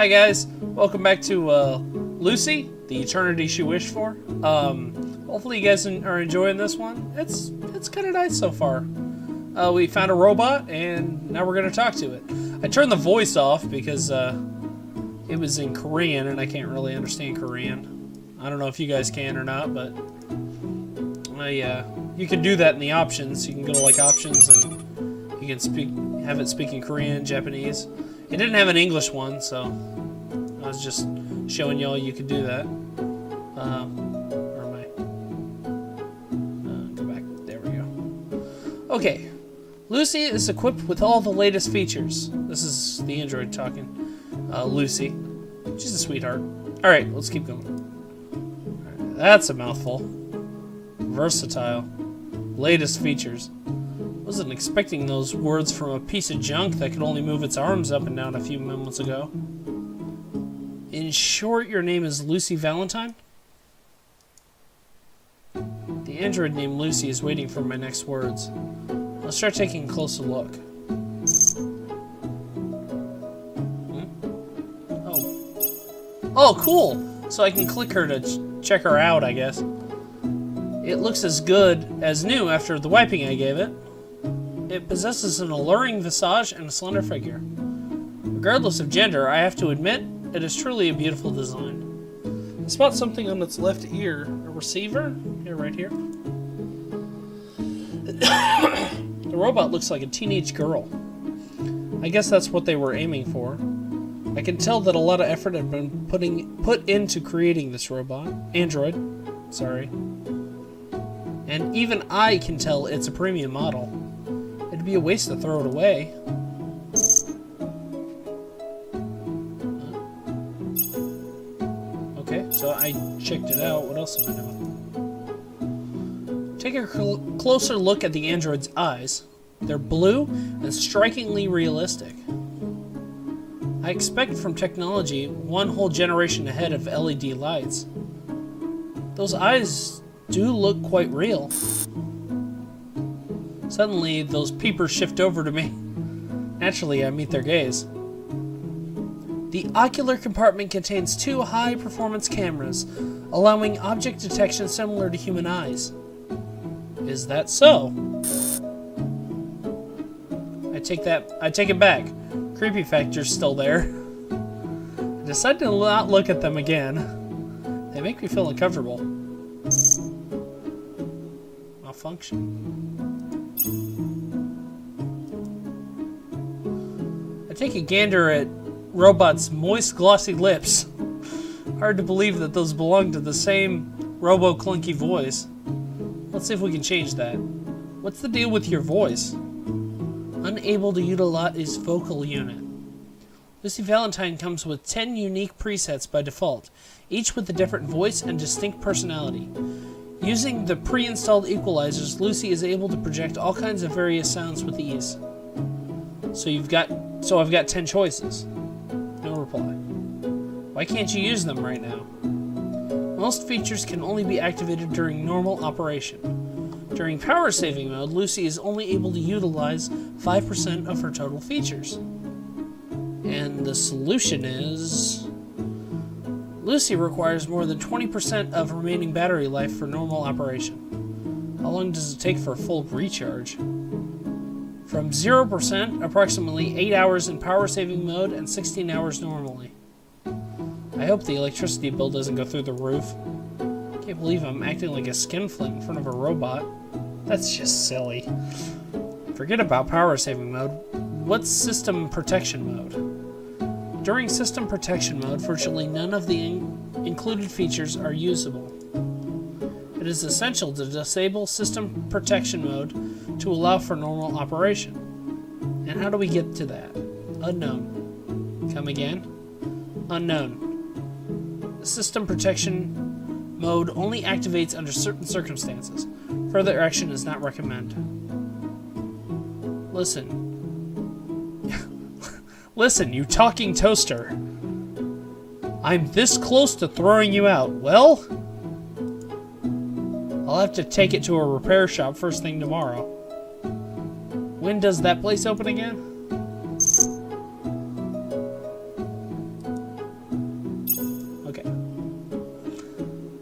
Hi guys, welcome back to Lucy, the eternity she wished for. Hopefully you guys are enjoying this one. It's kind of nice so far. We found a robot and now we're gonna talk to it. I turned the voice off because it was in Korean and I can't really understand Korean. I don't know if you guys can or not, but you can do that in the options. You can go to like options and you can have it speak in Korean, Japanese. It didn't have an English one, so I was just showing y'all you could do that. Where am I? Go back. There we go. Okay. Lucy is equipped with all the latest features. This is the android talking. Lucy. She's a sweetheart. Alright, let's keep going. Right, that's a mouthful. Versatile. Latest features. Wasn't expecting those words from a piece of junk that could only move its arms up and down a few moments ago. In short, your name is Lucy Valentine? The android named Lucy is waiting for my next words. Let's start taking a closer look. Oh, cool! So I can click her to check her out, I guess. It looks as good as new after the wiping I gave it. It possesses an alluring visage and a slender figure. Regardless of gender, I have to admit, it is truly a beautiful design. I spot something on its left ear. A receiver? Here, right here. The robot looks like a teenage girl. I guess that's what they were aiming for. I can tell that a lot of effort had been put into creating this android. Sorry. And even I can tell it's a premium model. It'd be a waste to throw it away. Okay, so I checked it out. What else am I doing? Take a closer look at the android's eyes. They're blue and strikingly realistic. I expect from technology one whole generation ahead of LED lights. Those eyes do look quite real. Suddenly, those peepers shift over to me. Naturally, I meet their gaze. The ocular compartment contains 2 high-performance cameras, allowing object detection similar to human eyes. Is that so? I take it back. Creepy factor's still there. I decide to not look at them again. They make me feel uncomfortable. Malfunction. I take a gander at Robot's moist, glossy lips. Hard to believe that those belong to the same robo-clunky voice. Let's see if we can change that. What's the deal with your voice? Unable to utilize vocal unit. Lucy Valentine comes with 10 unique presets by default, each with a different voice and distinct personality. Using the pre-installed equalizers, Lucy is able to project all kinds of various sounds with ease. So I've got 10 choices. No reply. Why can't you use them right now? Most features can only be activated during normal operation. During power saving mode, Lucy is only able to utilize 5% of her total features. And the solution is... Lucy requires more than 20% of remaining battery life for normal operation. How long does it take for a full recharge? From 0%, approximately 8 hours in power saving mode and 16 hours normally. I hope the electricity bill doesn't go through the roof. Can't believe I'm acting like a skinflint in front of a robot. That's just silly. Forget about power saving mode. What's system protection mode? During system protection mode, virtually none of the included features are usable. It is essential to disable system protection mode to allow for normal operation. And how do we get to that? Unknown. Come again? Unknown. System protection mode only activates under certain circumstances. Further action is not recommended. Listen. Listen, you talking toaster. I'm this close to throwing you out. Well, I'll have to take it to a repair shop first thing tomorrow. When does that place open again?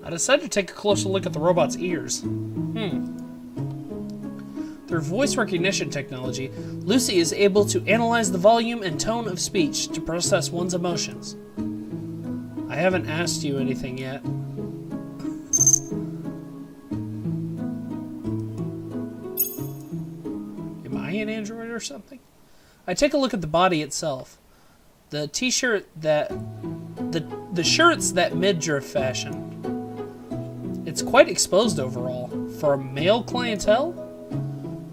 I decided to take a closer look at the robot's ears. Through voice recognition technology, Lucy is able to analyze the volume and tone of speech to process one's emotions. I haven't asked you anything yet. Am I an android or something? I take a look at the body itself. The t-shirt that... The shirt's that midriff fashion. It's quite exposed overall. For a male clientele?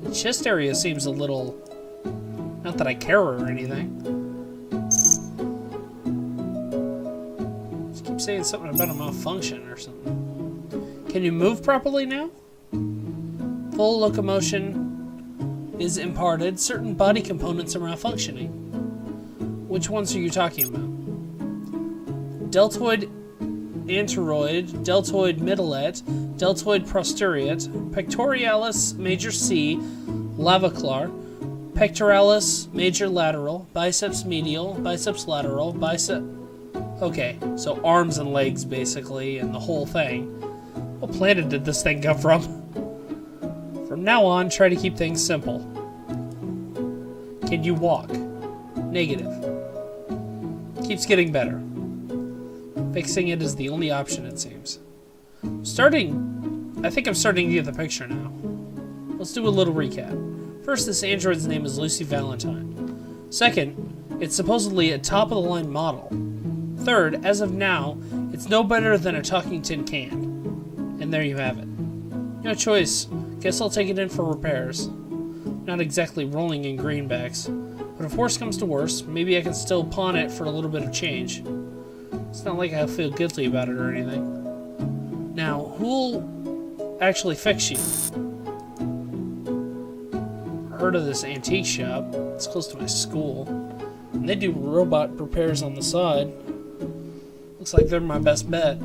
The chest area seems a little... Not that I care or anything. Just keep saying something about a malfunction or something. Can you move properly now? Full locomotion is imparted. Certain body components are malfunctioning. Which ones are you talking about? Deltoid anteroid, deltoid middlet, deltoid posterior, pectoralis major C, clavicular, pectoralis major lateral, biceps medial, biceps lateral, bicep... Okay, so arms and legs, basically, and the whole thing. What planet did this thing come from? From now on, try to keep things simple. Can you walk? Negative. Keeps getting better. Fixing it is the only option, it seems. I think I'm starting to get the picture now. Let's do a little recap. First, this android's name is Lucy Valentine. Second, it's supposedly a top-of-the-line model. Third, as of now, it's no better than a talking tin can. And there you have it. No choice. Guess I'll take it in for repairs. Not exactly rolling in greenbacks. But if worse comes to worse, maybe I can still pawn it for a little bit of change. It's not like I feel guilty about it or anything. Now, who'll actually fix you? I heard of this antique shop. It's close to my school. And they do robot repairs on the side. Looks like they're my best bet.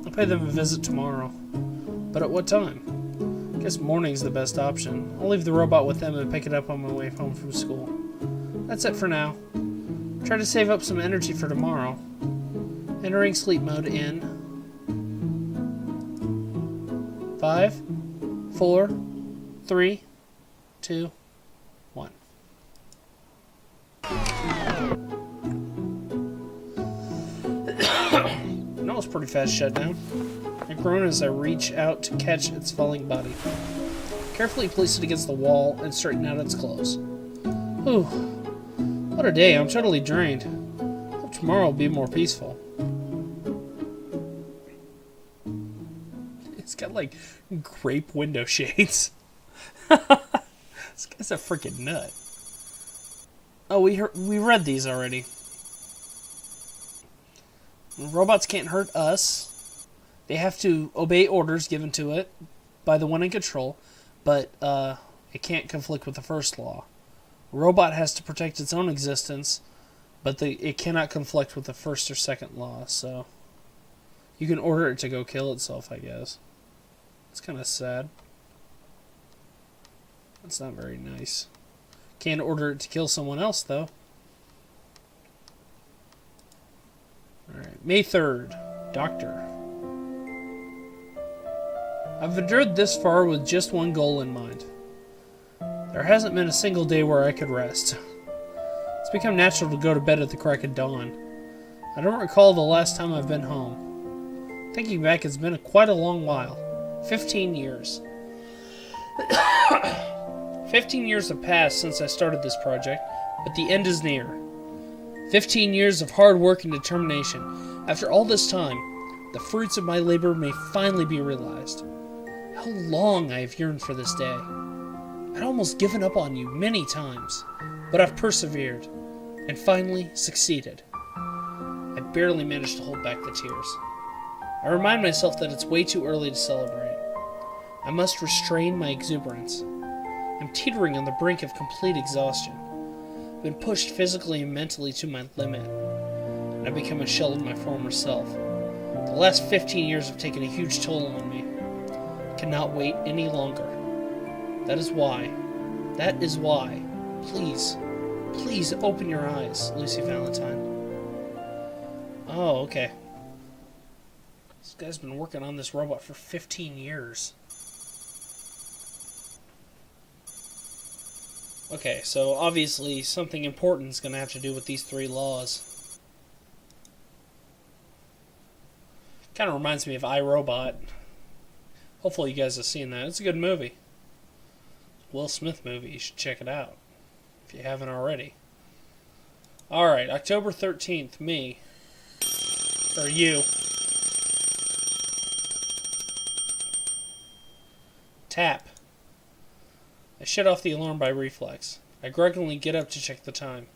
I'll pay them a visit tomorrow. But at what time? I guess morning's the best option. I'll leave the robot with them and pick it up on my way home from school. That's it for now. Try to save up some energy for tomorrow. Entering sleep mode in 5, 4, 3, 2, 1. That was pretty fast shutdown. I groan as I reach out to catch its falling body. Carefully place it against the wall and straighten out its clothes. Whew. What a day. I'm totally drained. Hope tomorrow will be more peaceful. It's got like grape window shades. This guy's a freaking nut. Oh, we read these already. Robots can't hurt us. They have to obey orders given to it by the one in control, but it can't conflict with the first law. A robot has to protect its own existence, but it cannot conflict with the first or second law, so you can order it to go kill itself, I guess. It's kind of sad. That's not very nice. Can't order it to kill someone else, though. Alright, May 3rd. Doctor. I've endured this far with just one goal in mind. There hasn't been a single day where I could rest. It's become natural to go to bed at the crack of dawn. I don't recall the last time I've been home. Thinking back, it's been quite a long while. 15 years. 15 years have passed since I started this project, but the end is near. 15 years of hard work and determination. After all this time, the fruits of my labor may finally be realized. How long I have yearned for this day. I'd almost given up on you many times, but I've persevered, and finally succeeded. I barely managed to hold back the tears. I remind myself that it's way too early to celebrate. I must restrain my exuberance. I'm teetering on the brink of complete exhaustion. I've been pushed physically and mentally to my limit, and I've become a shell of my former self. The last 15 years have taken a huge toll on me. I cannot wait any longer. That is why, please open your eyes, Lucy Valentine. Oh, okay. This guy's been working on this robot for 15 years. Okay, so obviously something important is going to have to do with these 3 laws. Kind of reminds me of iRobot. Hopefully you guys have seen that. It's a good movie. Will Smith movie. You should check it out if you haven't already. Alright, October 13th, me. Or you. Tap. I shut off the alarm by reflex. I grudgingly get up to check the time.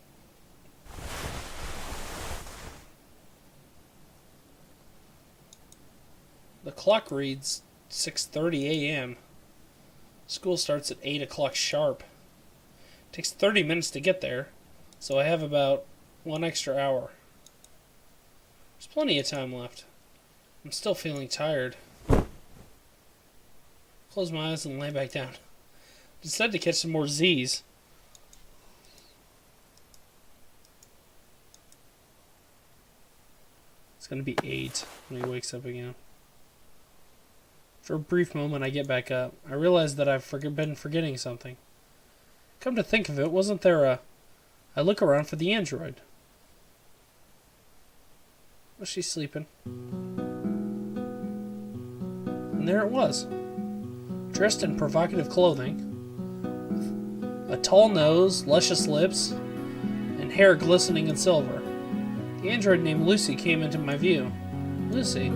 The clock reads 6:30 a.m. School starts at 8 o'clock sharp. It takes 30 minutes to get there, so I have about 1 extra hour. There's plenty of time left. I'm still feeling tired. Close my eyes and lay back down. Decided to catch some more Z's. It's going to be 8 when he wakes up again. For a brief moment, I get back up. I realize that I've been forgetting something. Come to think of it, wasn't there a... I look around for the android. Was she sleeping? And there it was. Dressed in provocative clothing, a tall nose, luscious lips, and hair glistening in silver. The android named Lucy came into my view. Lucy.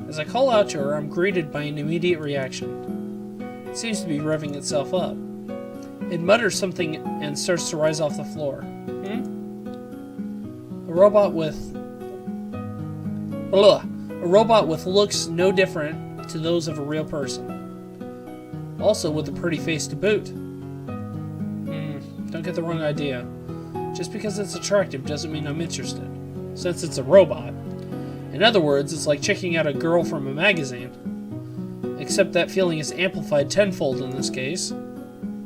As I call out to her, I'm greeted by an immediate reaction. It seems to be revving itself up. It mutters something and starts to rise off the floor. A robot with looks no different to those of a real person. Also with a pretty face to boot. Don't get the wrong idea. Just because it's attractive doesn't mean I'm interested, since it's a robot. In other words, it's like checking out a girl from a magazine. Except that feeling is amplified tenfold in this case.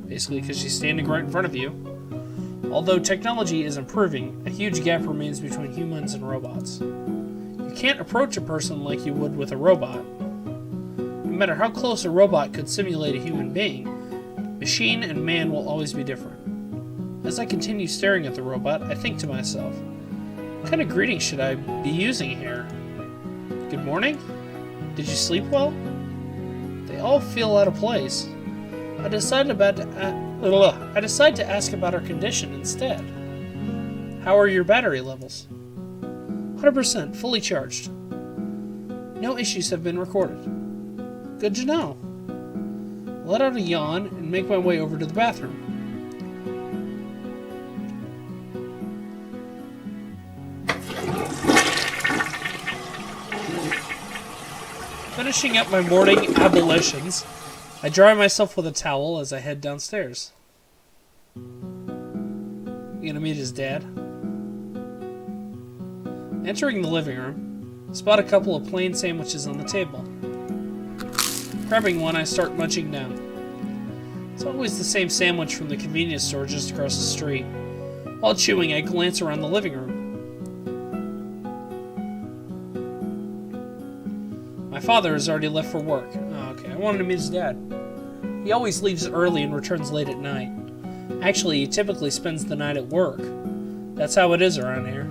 Basically because she's standing right in front of you. Although technology is improving, a huge gap remains between humans and robots. You can't approach a person like you would with a robot. No matter how close a robot could simulate a human being, machine and man will always be different. As I continue staring at the robot, I think to myself, what kind of greeting should I be using here? Good morning? Did you sleep well? They all feel out of place. I decide to ask about her condition instead. How are your battery levels? 100%, fully charged. No issues have been recorded. Good to know. Let out a yawn and make my way over to the bathroom. Finishing up my morning ablutions, I dry myself with a towel as I head downstairs. You gonna meet his dad? Entering the living room, I spot a couple of plain sandwiches on the table. Grabbing one, I start munching down. It's always the same sandwich from the convenience store just across the street. While chewing, I glance around the living room. My father has already left for work. Oh, okay, I wanted to meet his dad. He always leaves early and returns late at night. Actually, he typically spends the night at work. That's how it is around here.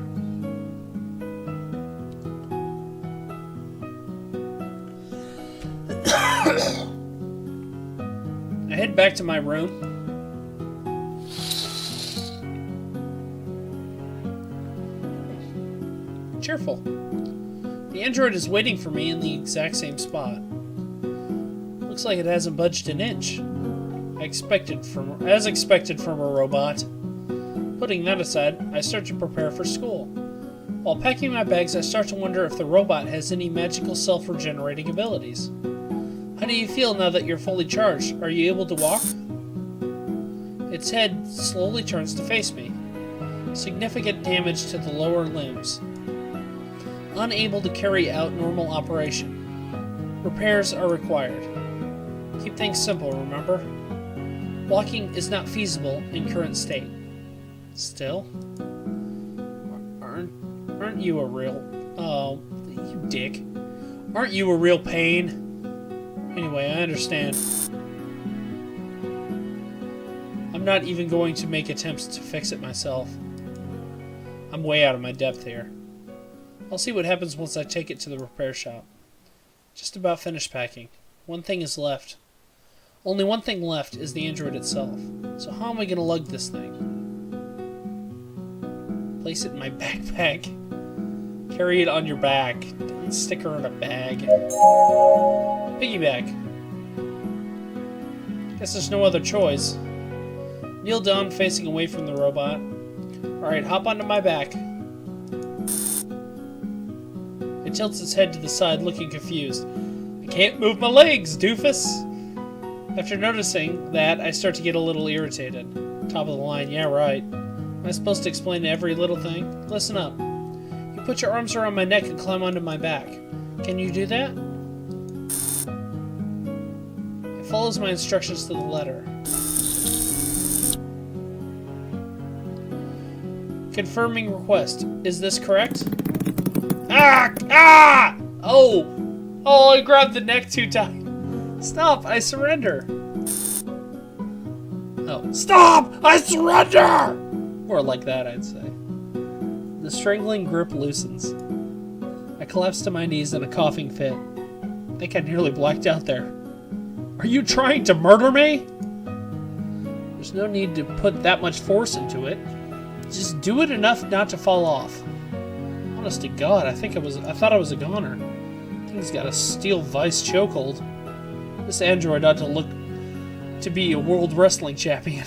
I head back to my room. Cheerful. The android is waiting for me in the exact same spot. Looks like it hasn't budged an inch. As expected from a robot. Putting that aside, I start to prepare for school. While packing my bags, I start to wonder if the robot has any magical self-regenerating abilities. How do you feel now that you're fully charged? Are you able to walk? Its head slowly turns to face me. Significant damage to the lower limbs. Unable to carry out normal operation. Repairs are required. Keep things simple, remember? Walking is not feasible in current state. Still, Aren't you a real... Oh, you dick. Aren't you a real pain? Anyway, I understand. I'm not even going to make attempts to fix it myself. I'm way out of my depth here. I'll see what happens once I take it to the repair shop. Just about finished packing. One thing is left. Only one thing left is the android itself. So how am I going to lug this thing? Place it in my backpack. Carry it on your back. Don't stick her in a bag. Piggyback. Guess there's no other choice. Kneel down, facing away from the robot. Alright, hop onto my back. It tilts its head to the side, looking confused. I can't move my legs, doofus! After noticing that, I start to get a little irritated. Top of the line, yeah, right. Am I supposed to explain every little thing? Listen up. You put your arms around my neck and climb onto my back. Can you do that? It follows my instructions to the letter. Confirming request. Is this correct? Ah! Ah! Oh! Oh, I grabbed the neck too tight. Stop! I surrender. Oh. Stop! I surrender! More like that, I'd say. The strangling grip loosens. I collapse to my knees in a coughing fit. I think I nearly blacked out there. Are you trying to murder me? There's no need to put that much force into it. Just do it enough not to fall off. Honest to God, I thought I was a goner. Thing's got a steel vice chokehold. This android ought to look to be a world wrestling champion.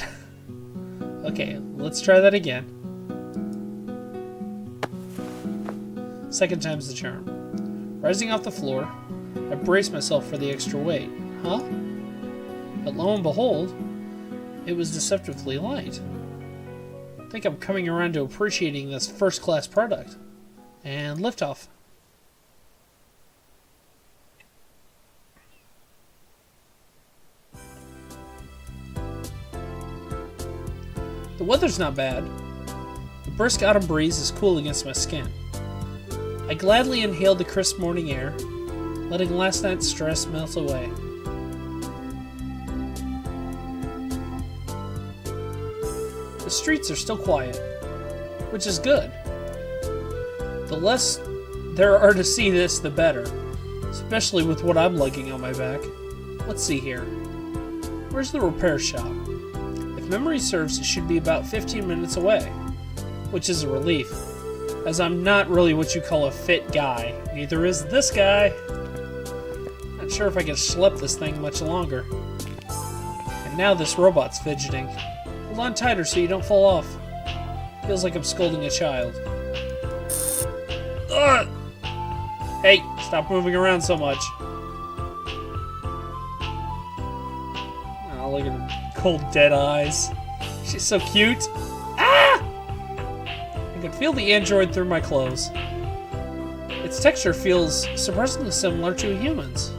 Okay, let's try that again. Second time's the charm. Rising off the floor, I brace myself for the extra weight. Huh? But lo and behold, it was deceptively light. I think I'm coming around to appreciating this first-class product. And liftoff. The weather's not bad. The brisk autumn breeze is cool against my skin. I gladly inhaled the crisp morning air, letting last night's stress melt away. The streets are still quiet, which is good. The less there are to see this, the better, especially with what I'm lugging on my back. Let's see here. Where's the repair shop? If memory serves, it should be about 15 minutes away, which is a relief, as I'm not really what you call a fit guy. Neither is this guy. Not sure if I can schlep this thing much longer. And now this robot's fidgeting. Hold on tighter so you don't fall off. Feels like I'm scolding a child. Ugh! Hey, stop moving around so much. Oh, look at her cold, dead eyes. She's so cute. Ah! I can feel the android through my clothes. Its texture feels surprisingly similar to a human's.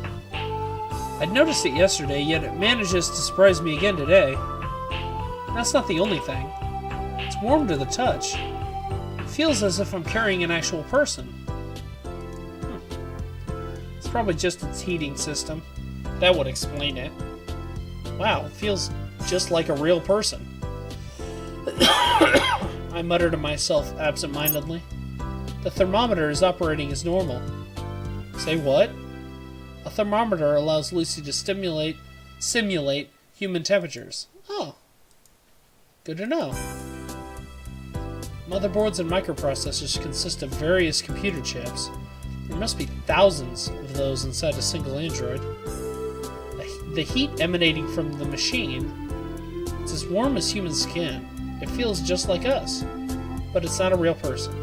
I'd noticed it yesterday, yet it manages to surprise me again today. That's not the only thing. It's warm to the touch. It feels as if I'm carrying an actual person. It's probably just its heating system. That would explain it. Wow, it feels just like a real person. I mutter to myself absent-mindedly. The thermometer is operating as normal. Say what? A thermometer allows Lucy to simulate human temperatures. Oh. Good to know. Motherboards and microprocessors consist of various computer chips. There must be thousands of those inside a single android. The heat emanating from the machine, it's as warm as human skin. It feels just like us. But it's not a real person,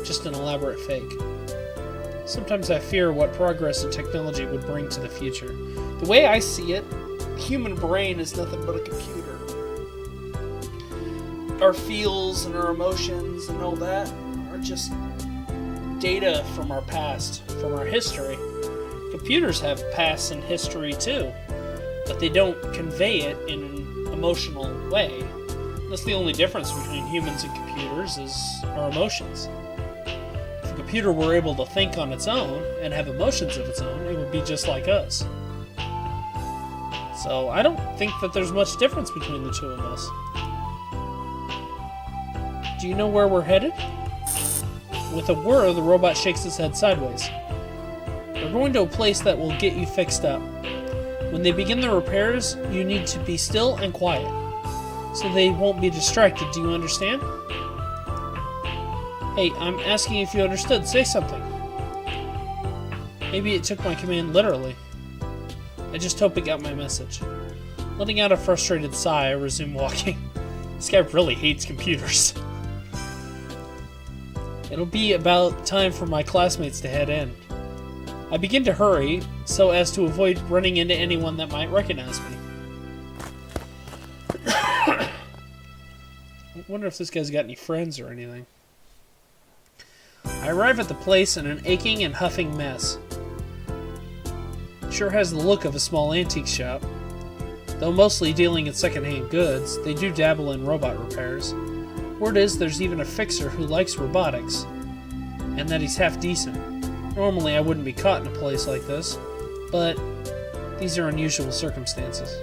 just an elaborate fake. Sometimes I fear what progress in technology would bring to the future. The way I see it, the human brain is nothing but a computer. Our feels and our emotions and all that are just data from our past, from our history. Computers have past and history too, but they don't convey it in an emotional way. That's the only difference between humans and computers is our emotions. If the computer were able to think on its own and have emotions of its own, it would be just like us. So I don't think that there's much difference between the two of us. Do you know where we're headed? With a whir, the robot shakes his head sideways. We're going to a place that will get you fixed up. When they begin the repairs, you need to be still and quiet, so they won't be distracted. Do you understand? Hey, I'm asking if you understood. Say something. Maybe it took my command literally. I just hope it got my message. Letting out a frustrated sigh, I resume walking. This guy really hates computers. It'll be about time for my classmates to head in. I begin to hurry, so as to avoid running into anyone that might recognize me. I wonder if this guy's got any friends or anything. I arrive at the place in an aching and huffing mess. Sure has the look of a small antique shop. Though mostly dealing in second-hand goods, they do dabble in robot repairs. Word is there's even a fixer who likes robotics, and that he's half decent. Normally I wouldn't be caught in a place like this, but these are unusual circumstances.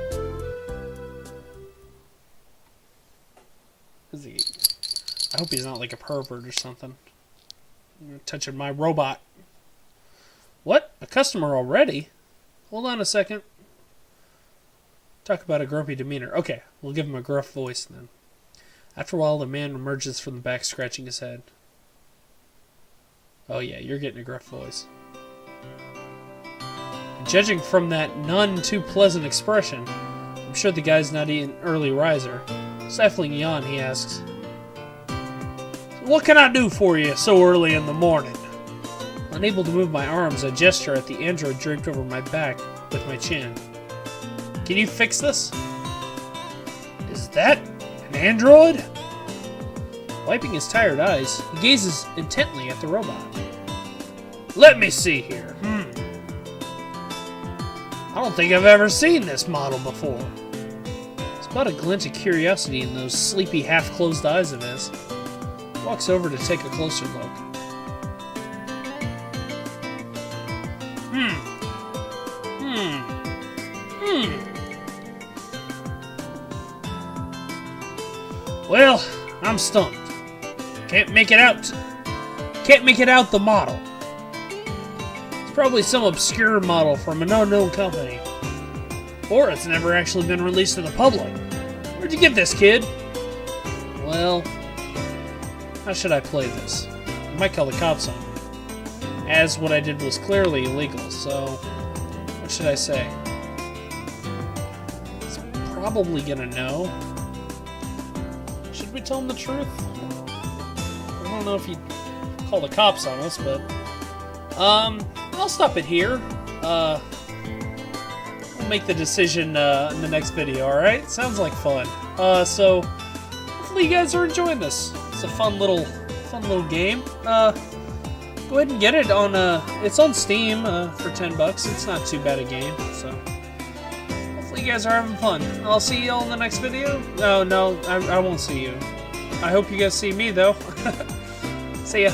I hope he's not like a pervert or something. Touching my robot. What? A customer already? Hold on a second. Talk about a grumpy demeanor. Okay, we'll give him a gruff voice then. After a while, the man emerges from the back, scratching his head. Oh yeah, you're getting a gruff voice. Judging from that none too pleasant expression, I'm sure the guy's not an early riser. Stifling a yawn, he asks, "What can I do for you so early in the morning?" Unable to move my arms, I gesture at the android draped over my back with my chin. "Can you fix this?" "Is that an android?" Wiping his tired eyes, he gazes intently at the robot. "Let me see here. I don't think I've ever seen this model before." There's about a glint of curiosity in those sleepy, half-closed eyes of his. He walks over to take a closer look. Well, I'm stumped. Can't make it out the model. It's probably some obscure model from an unknown company. Or it's never actually been released to the public. Where'd you get this, kid? Well, how should I play this? I might call the cops on me, as what I did was clearly illegal, so what should I say? He's probably gonna know. Should we tell him the truth? I don't know if he'd call the cops on us, but I'll stop it here. We'll make the decision in the next video, alright? Sounds like fun. So hopefully you guys are enjoying this. It's a fun little game. Go ahead and get it on it's on Steam for $10. It's not too bad a game, so hopefully you guys are having fun. I'll see you all in the next video. No, I won't see you. I hope you guys see me though. See ya.